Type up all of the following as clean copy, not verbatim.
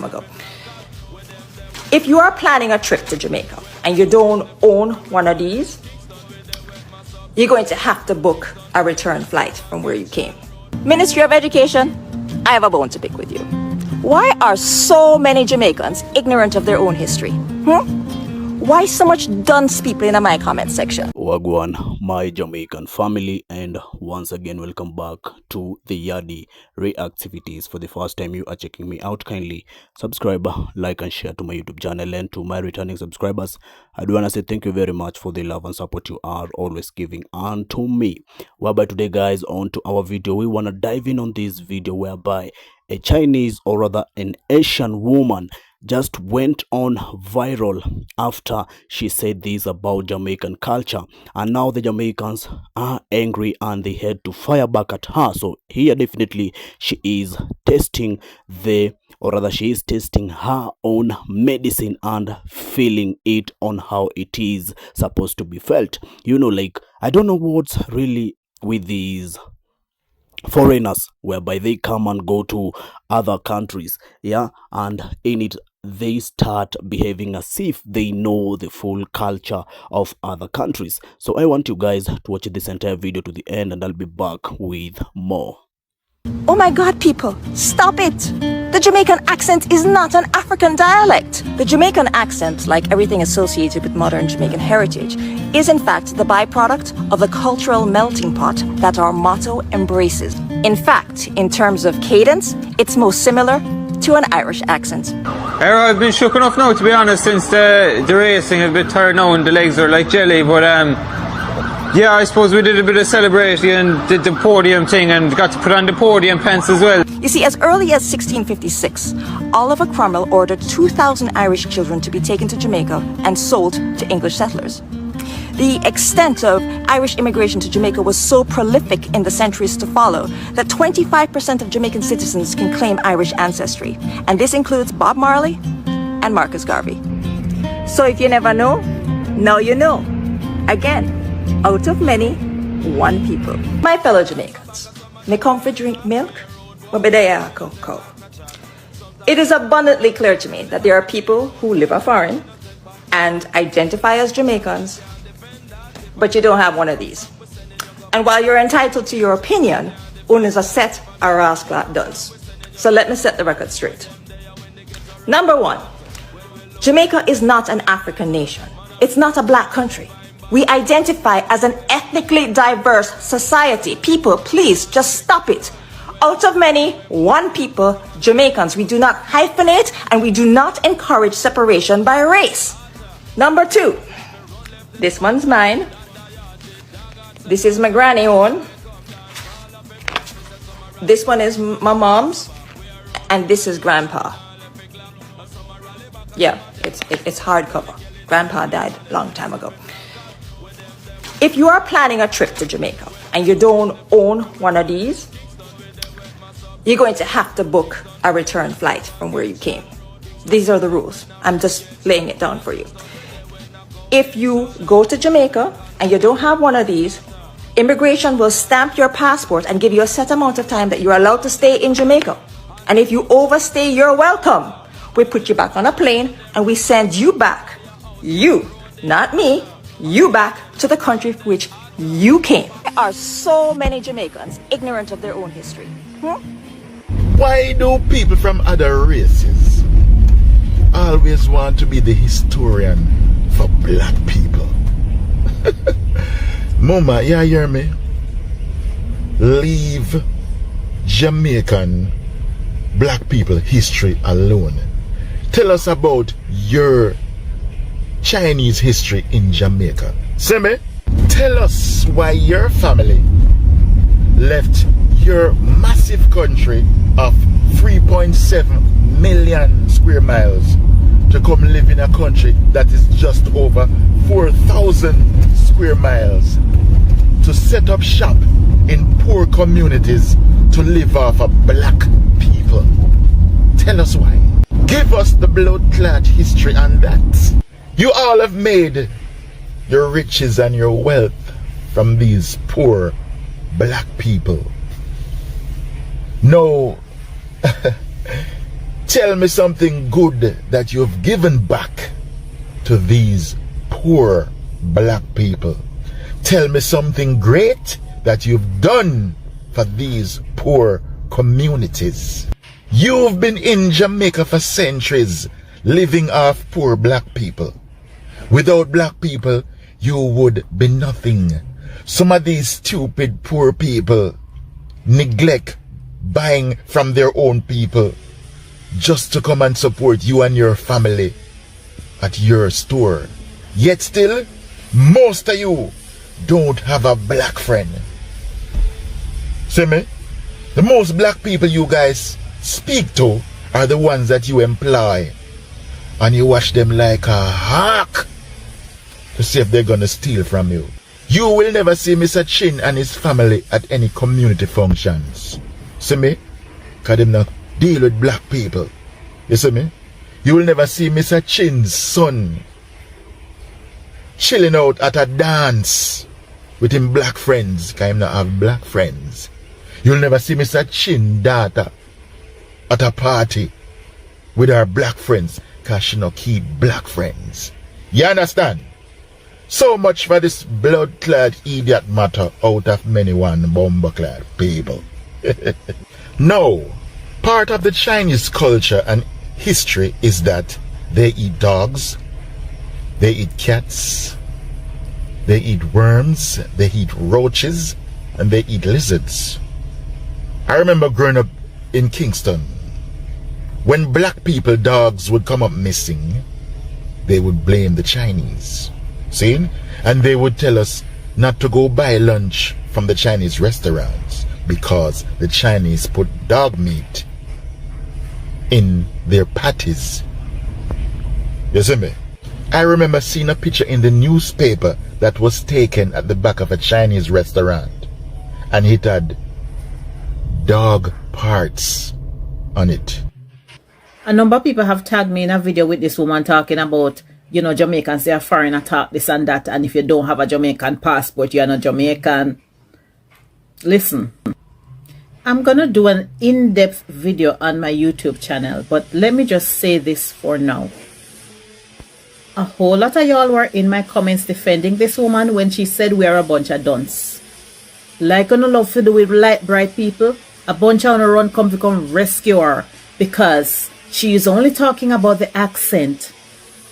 ago. If you are planning a trip to Jamaica and you don't own one of these, you're going to have to book a return flight from where you came. Ministry of Education, I have a bone to pick with you. Why are so many Jamaicans ignorant of their own history? Why so much dunce people in my comment section? Wagwan, my Jamaican family, and once again welcome back to the Yadi Reactivities. For the first time you are checking me out, kindly subscribe, like and share to my YouTube channel. And to my returning subscribers, I do want to say thank you very much for the love and support you are always giving unto me. Whereby today, guys, on to our video, we want to dive in on this video whereby a Chinese, or rather an Asian woman, just went on viral after she said this about Jamaican culture, and now the Jamaicans are angry and they had to fire back at her. So here definitely she is testing she is testing her own medicine and feeling it on how it is supposed to be felt. You know, like, I don't know what's really with these foreigners whereby they come and go to other countries, and in it they start behaving as if they know the full culture of other countries. So I want you guys to watch this entire video to the end, and I'll be back with more. Oh my God, people, stop it! The Jamaican accent is not an African dialect. The Jamaican accent, like everything associated with modern Jamaican heritage, is in fact the byproduct of the cultural melting pot that our motto embraces. In fact, in terms of cadence, it's most similar to an Irish accent. I've been shook enough now, to be honest, since the racing. A bit tired now and the legs are like jelly, but yeah, I suppose we did a bit of celebrating and did the podium thing and got to put on the podium pants as well. You see, as early as 1656, Oliver Cromwell ordered 2,000 Irish children to be taken to Jamaica and sold to English settlers. The extent of Irish immigration to Jamaica was so prolific in the centuries to follow that 25% of Jamaican citizens can claim Irish ancestry. And this includes Bob Marley and Marcus Garvey. So if you never know, now you know. Again, out of many, one people. My fellow Jamaicans, me come for drink milk, but be there cocoa. It is abundantly clear to me that there are people who live foreign and identify as Jamaicans, but you don't have one of these. And while you're entitled to your opinion, one is a set of rascal dunce. So let me set the record straight. Number one, Jamaica is not an African nation. It's not a black country. We identify as an ethnically diverse society. People, please just stop it. Out of many, one people, Jamaicans. We do not hyphenate and we do not encourage separation by race. Number two, this one's mine. This is my granny own. This one is my mom's, and this is grandpa. Yeah, it's hardcover. Grandpa died a long time ago. If you are planning a trip to Jamaica and you don't own one of these, you're going to have to book a return flight from where you came. These are the rules. I'm just laying it down for you. If you go to Jamaica and you don't have one of these, immigration will stamp your passport and give you a set amount of time that you're allowed to stay in Jamaica. And if you overstay your welcome, we put you back on a plane and we send you back. You, not me, you back to the country from which you came. There are so many Jamaicans ignorant of their own history. Why do people from other races always want to be the historian for black people? Mama, you hear me? Leave Jamaican black people history alone. Tell us about your Chinese history in Jamaica. See me? Tell us why your family left your massive country of 3.7 million square miles to come live in a country that is just over 4,000 square miles, to set up shop in poor communities to live off of black people. Tell us why. Give us the blood-clot history on that. You all have made your riches and your wealth from these poor black people. No, Tell me something good that you've given back to these poor black people. Tell me something great that you've done for these poor communities. You've been in Jamaica for centuries, living off poor black people. Without black people, you would be nothing. Some of these stupid poor people neglect buying from their own people just to come and support you and your family at your store. Yet still, most of you don't have a black friend. See me? The most black people you guys speak to are the ones that you employ, and you watch them like a hawk to see if they're gonna steal from you. You will never see Mr. Chin and his family at any community functions. See me? Cause them not deal with black people. You see me? You will never see Mr. Chin's son chilling out at a dance with him black friends, cause him not have black friends. You'll never see Mr. Chin's daughter at a party with her black friends, cause she not keep black friends. You understand? So much for this blood-clad idiot matter out of many one bomber-clad people. No, part of the Chinese culture and history is that they eat dogs, they eat cats, they eat worms, they eat roaches, and they eat lizards. I remember growing up in Kingston. When black people dogs would come up missing, they would blame the Chinese. See? And they would tell us not to go buy lunch from the Chinese restaurants because the Chinese put dog meat in their patties. You see me? I remember seeing a picture in the newspaper that was taken at the back of a Chinese restaurant, and it had dog parts on it. A number of people have tagged me in a video with this woman talking about, you know, Jamaicans, they are foreign attack, this and that, and if you don't have a Jamaican passport, you are not Jamaican. Listen, I'm gonna do an in-depth video on my YouTube channel, but let me just say this for now. A whole lot of y'all were in my comments defending this woman when she said we are a bunch of dunce. Like on the love to do with light bright people, a bunch of on run come to come rescue her because she is only talking about the accent.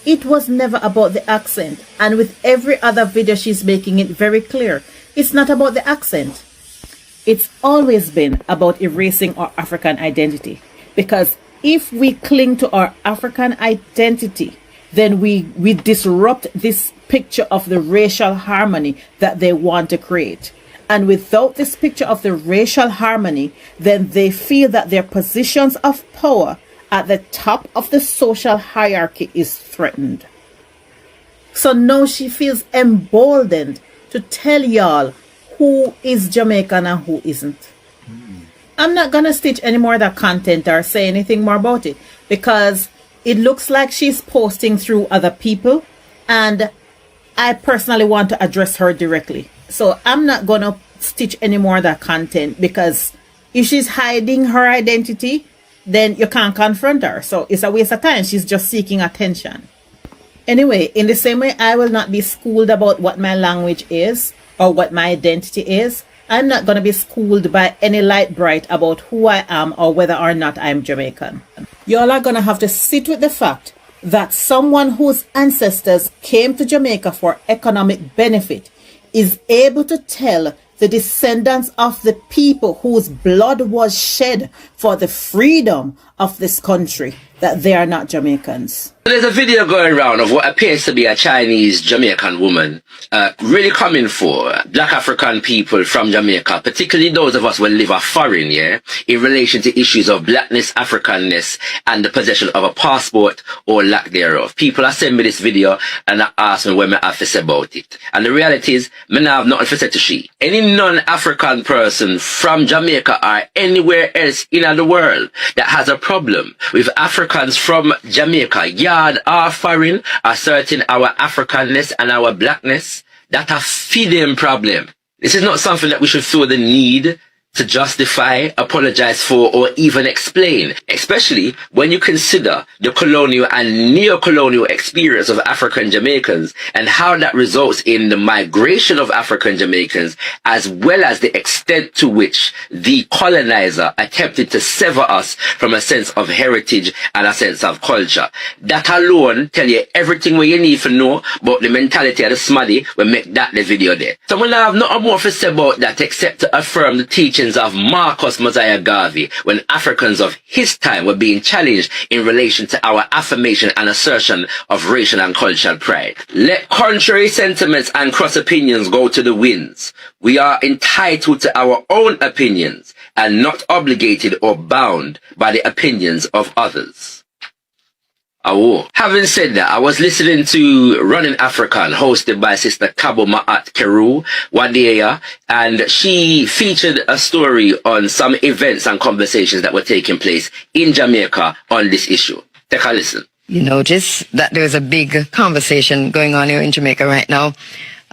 It was never about the accent, and with every other video she's making it very clear, it's not about the accent. It's always been about erasing our African identity, because if we cling to our African identity, then we disrupt this picture of the racial harmony that they want to create. And without this picture of the racial harmony, then they feel that their positions of power at the top of the social hierarchy is threatened. So now she feels emboldened to tell y'all who is Jamaican and who isn't. I'm not gonna stitch any more of that content or say anything more about it, because it looks like she's posting through other people, and I personally want to address her directly. So I'm not gonna stitch any more of that content, because if she's hiding her identity, then you can't confront her. So it's a waste of time. She's just seeking attention. Anyway, in the same way, I will not be schooled about what my language is or what my identity is. I'm not going to be schooled by any light bright about who I am or whether or not I'm Jamaican. Y'all are going to have to sit with the fact that someone whose ancestors came to Jamaica for economic benefit is able to tell the descendants of the people whose blood was shed for the freedom of this country that they are not Jamaicans. There's a video going around of what appears to be a Chinese Jamaican woman really coming for black African people from Jamaica, particularly those of us who live foreign, yeah, in relation to issues of blackness, Africanness, and the possession of a passport or lack thereof. People are sending me this video and they ask me what I have to say about it. And the reality is, I don't have nothing to say to she. Any non-African person from Jamaica or anywhere else in the world that has a problem with Africans from Jamaica, yard or foreign, asserting our Africanness and our blackness, that a feeding problem. This is not something that we should feel the need to justify, apologize for, or even explain, especially when you consider the colonial and neo-colonial experience of African Jamaicans and how that results in the migration of African Jamaicans, as well as the extent to which the colonizer attempted to sever us from a sense of heritage and a sense of culture. That alone tell you everything what you need to know about the mentality of the smaddy will make that the video there. So I have nothing more to say about that except to affirm the teachings of Marcus Mosiah Garvey when Africans of his time were being challenged in relation to our affirmation and assertion of racial and cultural pride. Let contrary sentiments and cross opinions go to the winds. We are entitled to our own opinions and not obligated or bound by the opinions of others. Oh. Having said that, I was listening to Running African, hosted by Sister Kabo Ma'at Keru Wadeya, and she featured a story on some events and conversations that were taking place in Jamaica on this issue. Take a listen. You notice that there's a big conversation going on here in Jamaica right now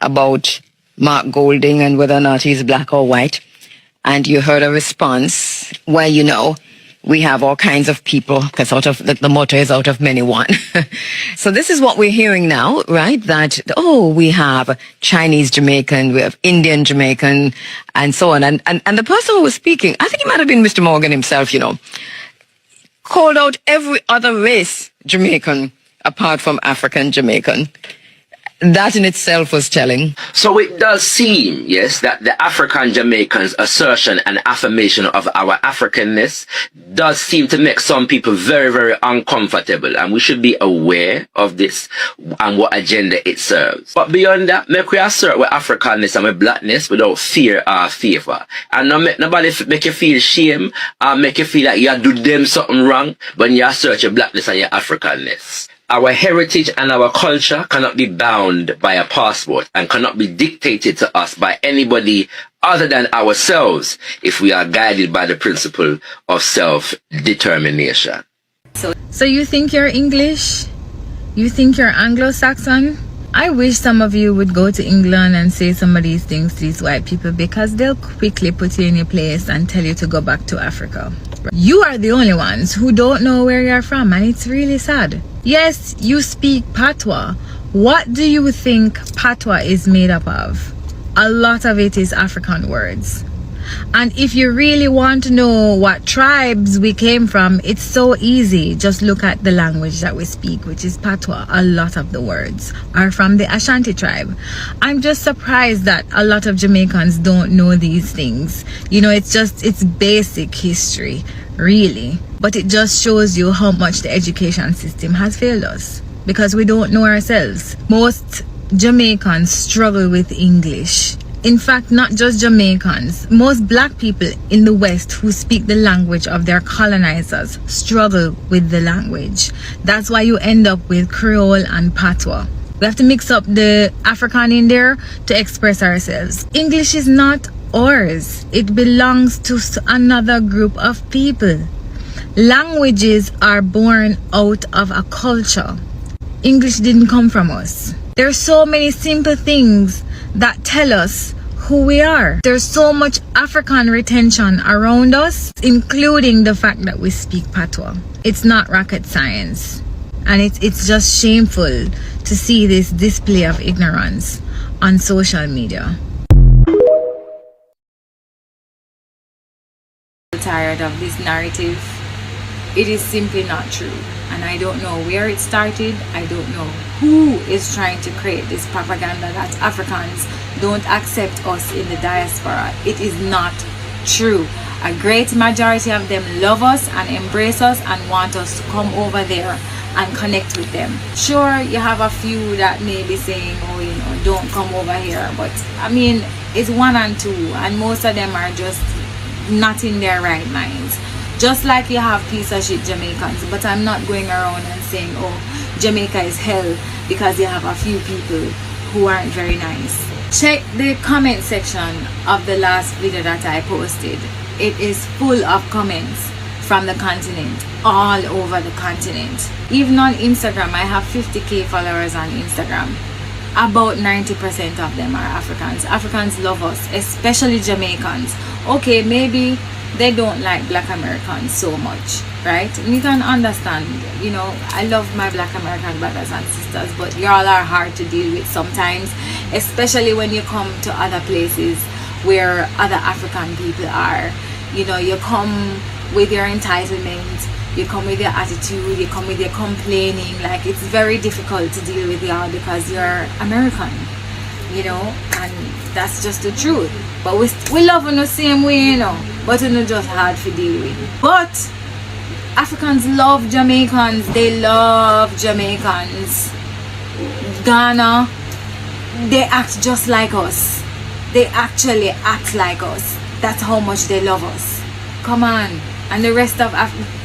about Mark Golding and whether or not he's black or white. And you heard a response where, you know, we have all kinds of people, because out of the motto is out of many one. So this is what we're hearing now, right? That, we have Chinese Jamaican, we have Indian Jamaican, and so on. And the person who was speaking, I think it might have been Mr. Morgan himself, called out every other race Jamaican apart from African Jamaican. That in itself was telling. So it does seem, yes, that the African Jamaicans' assertion and affirmation of our Africanness does seem to make some people very, very uncomfortable, and we should be aware of this and what agenda it serves. But beyond that, make we assert our Africanness and our blackness without fear or favor. And not make nobody make you feel shame or make you feel like you do them something wrong when you assert your blackness and your Africanness. Our heritage and our culture cannot be bound by a passport and cannot be dictated to us by anybody other than ourselves if we are guided by the principle of self-determination. So you think you're English? You think you're Anglo-Saxon? I wish some of you would go to England and say some of these things to these white people, because they'll quickly put you in your place and tell you to go back to Africa. You are the only ones who don't know where you're from, and it's really sad. Yes, you speak Patois. What do you think Patois is made up of? A lot of it is African words. And if you really want to know what tribes we came from, it's so easy. Just look at the language that we speak, which is Patois. A lot of the words are from the Ashanti tribe. I'm just surprised that a lot of Jamaicans don't know these things. It's basic history, really. But it just shows you how much the education system has failed us, because we don't know ourselves. Most Jamaicans struggle with English. In fact, not just Jamaicans, most black people in the West who speak the language of their colonizers struggle with the language. That's why you end up with Creole and Patois. We have to mix up the African in there to express ourselves. English is not ours. It belongs to another group of people. Languages are born out of a culture. English didn't come from us. There are so many simple things that tell us who we are. There's so much African retention around us, including the fact that we speak Patois. It's not rocket science. And it's just shameful to see this display of ignorance on social media. Tired of this narrative. It is simply not true. And I don't know where it started. I don't know who is trying to create this propaganda that Africans don't accept us in the diaspora. It is not true. A great majority of them love us and embrace us and want us to come over there and connect with them. Sure, you have a few that may be saying, don't come over here. But I mean, it's one and two, and most of them are just not in their right minds. Just like you have piece of shit Jamaicans, but I'm not going around and saying, Jamaica is hell because you have a few people who aren't very nice. Check the comment section of the last video that I posted. It is full of comments from the continent, all over the continent. Even on Instagram, I have 50,000 followers on Instagram. about 90% of them are Africans. Africans love us, especially Jamaicans. Okay, maybe they don't like black Americans so much, right? You can understand, you know, I love my black American brothers and sisters, but y'all are hard to deal with sometimes, especially when you come to other places where other African people are. You know, you come with your entitlement, you come with your attitude, you come with your complaining. Like, it's very difficult to deal with y'all because you're American, you know, and that's just the truth. But we love in the same way, you know, but it's not just hard to deal with. But Africans love Jamaicans. They love Jamaicans. Ghana, they act just like us. They actually act like us. That's how much they love us. Come on. And the rest of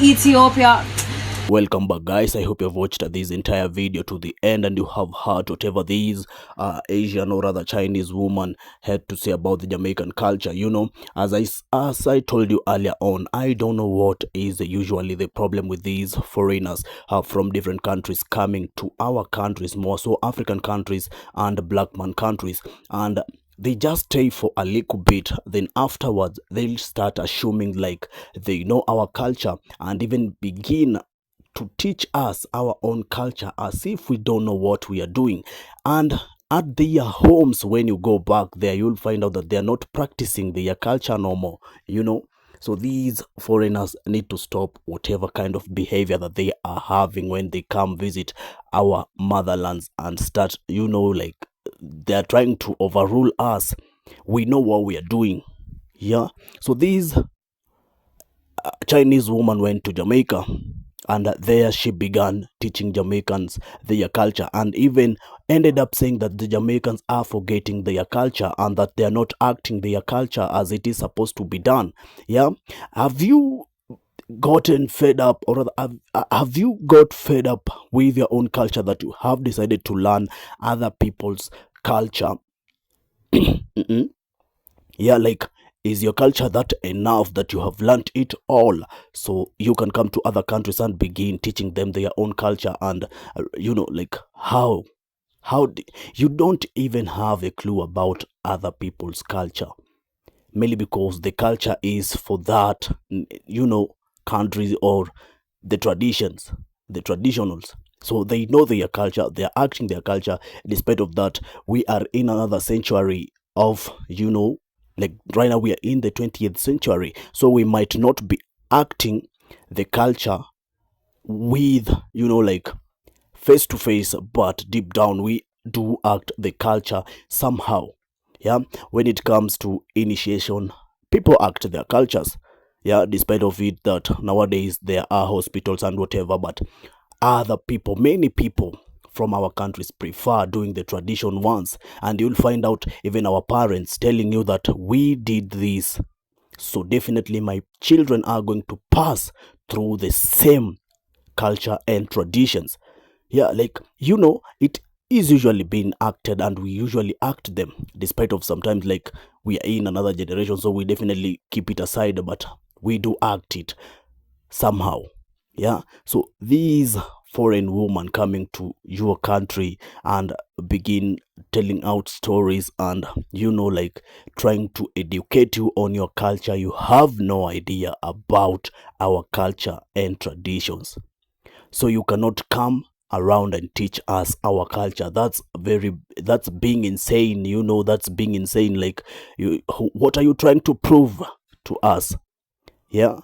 Ethiopia. Welcome back, guys. I hope you've watched this entire video to the end and you have heard whatever these Asian or rather Chinese woman had to say about the Jamaican culture. You know, as I told you earlier on, I don't know what is usually the problem with these foreigners from different countries coming to our countries, more so African countries and black man countries, and they just stay for a little bit, then afterwards they'll start assuming like they know our culture and even begin to teach us our own culture as if we don't know what we are doing. And at their homes, when you go back there, you'll find out that they are not practicing their culture no more, you know. So these foreigners need to stop whatever kind of behavior that they are having when they come visit our motherlands and start, you know, like they are trying to overrule us. We know what we are doing. Yeah. So these Chinese woman went to Jamaica, and there she began teaching Jamaicans their culture, and even ended up saying that the Jamaicans are forgetting their culture and that they are not acting their culture as it is supposed to be done. Yeah. Have you gotten fed up, or rather, have you got fed up with your own culture that you have decided to learn other people's culture? Mm-mm. Yeah, like, is your culture that enough that you have learnt it all so you can come to other countries and begin teaching them their own culture? And you know, like, you don't even have a clue about other people's culture, mainly because the culture is for that, you know, countries or the traditions, the traditionals. So they know their culture, they are acting their culture. Despite of that, we are in another century of, you know, like right now we are in the 20th century, so we might not be acting the culture with, you know, like face to face, but deep down we do act the culture somehow. Yeah, when it comes to initiation, people act their cultures. Yeah, despite of it that nowadays there are hospitals and whatever, but other people, many people from our countries prefer doing the tradition once, and you'll find out even our parents telling you that we did this, so definitely my children are going to pass through the same culture and traditions. Yeah, like, you know, it is usually being acted and we usually act them, despite of sometimes like we are in another generation, so we definitely keep it aside, but we do act it somehow. Yeah. So these foreign women coming to your country and begin telling out stories and, you know, like trying to educate you on your culture, you have no idea about our culture and traditions, so you cannot come around and teach us our culture. That's being insane, you know. That's being insane. Like, what are you trying to prove to us? Yeah.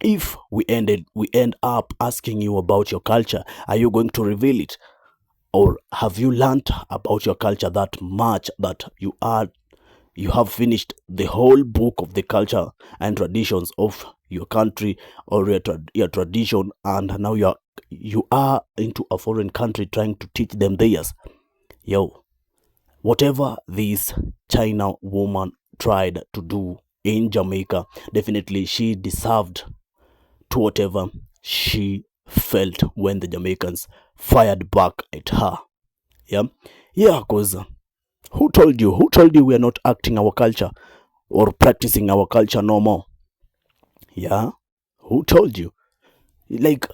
If we end up asking you about your culture, are you going to reveal it? Or have you learned about your culture that much that you have finished the whole book of the culture and traditions of your country or your tradition, and now you are into a foreign country trying to teach them theirs? Yo, whatever this China woman tried to do in Jamaica, definitely she deserved to whatever she felt when the Jamaicans fired back at her. Yeah, yeah, because who told you we are not acting our culture or practicing our culture no more? Yeah, who told you? Like,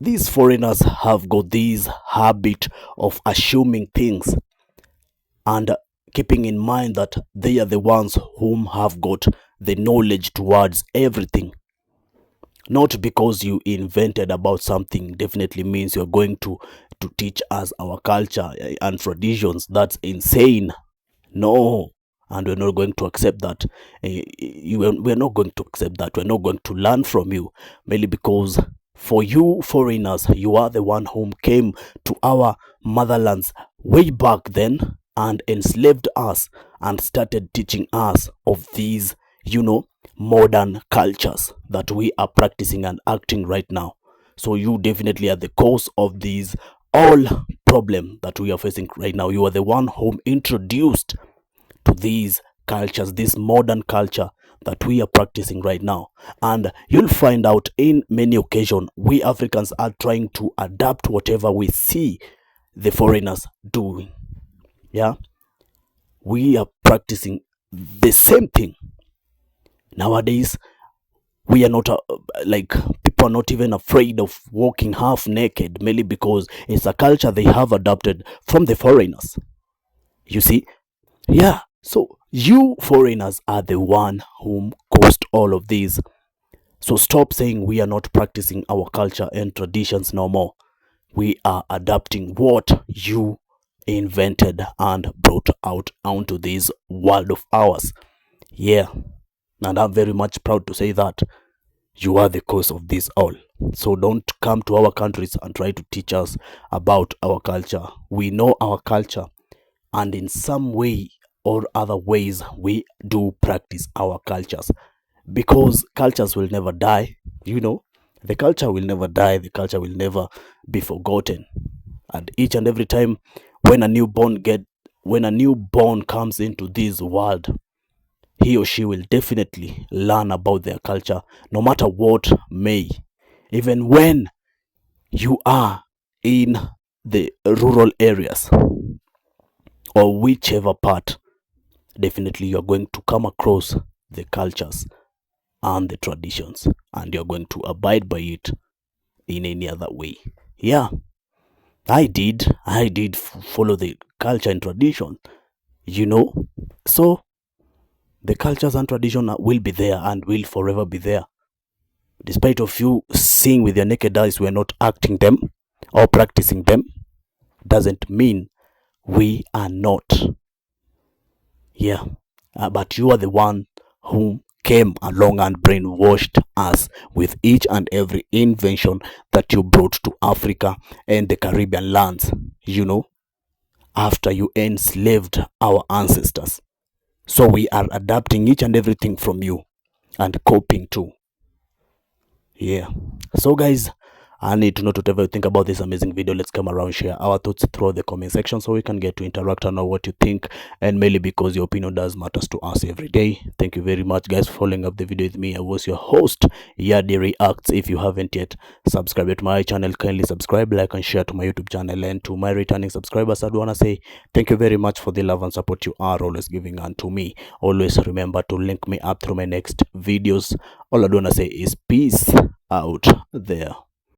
these foreigners have got this habit of assuming things. and keeping in mind that they are the ones whom have got the knowledge towards everything. Not because you invented about something definitely means you're going to teach us our culture and traditions. That's insane. No, and we're not going to accept that. We're not going to accept that. We're not going to learn from you, mainly because for you foreigners, you are the one whom came to our motherlands way back then and enslaved us and started teaching us of these, modern cultures that we are practicing and acting right now. So you definitely are the cause of these all problem that we are facing right now. You are the one whom introduced to these cultures, this modern culture that we are practicing right now. And you'll find out in many occasions we Africans are trying to adapt whatever we see the foreigners doing. Yeah, we are practicing the same thing nowadays. We are not like, people are not even afraid of walking half naked, mainly because it's a culture they have adopted from the foreigners, you see. Yeah, so you foreigners are the one whom caused all of these. So stop saying we are not practicing our culture and traditions no more. We are adapting what you invented and brought out onto this world of ours. Yeah, and I'm very much proud to say that you are the cause of this all. So don't come to our countries and try to teach us about our culture. We know our culture, and in some way or other ways we do practice our cultures, because cultures will never die. The culture will never die. The culture will never be forgotten. And each and every time when a newborn comes into this world, he or she will definitely learn about their culture, no matter what may. Even when you are in the rural areas or whichever part, definitely you're going to come across the cultures and the traditions, and you're going to abide by it in any other way. Yeah, I did follow the culture and tradition, so the cultures and tradition will be there and will forever be there. Despite of you seeing with your naked eyes, we're not acting them or practicing them, doesn't mean we are not. Yeah, but you are the one who came along and brainwashed us with each and every invention that you brought to Africa and the Caribbean lands, after you enslaved our ancestors. So we are adapting each and everything from you and copying too. Yeah. So guys, I need to know whatever you think about this amazing video. Let's come around, share our thoughts through the comment section so we can get to interact and know what you think, and mainly because your opinion does matters to us every day. Thank you very much guys for following up the video with me. I was your host, Yadi Reacts. If you haven't yet subscribed to my channel, kindly subscribe, like and share to my YouTube channel. And to my returning subscribers, I do want to say thank you very much for the love and support you are always giving unto me. Always remember to link me up through my next videos. All I do want to say is peace out there.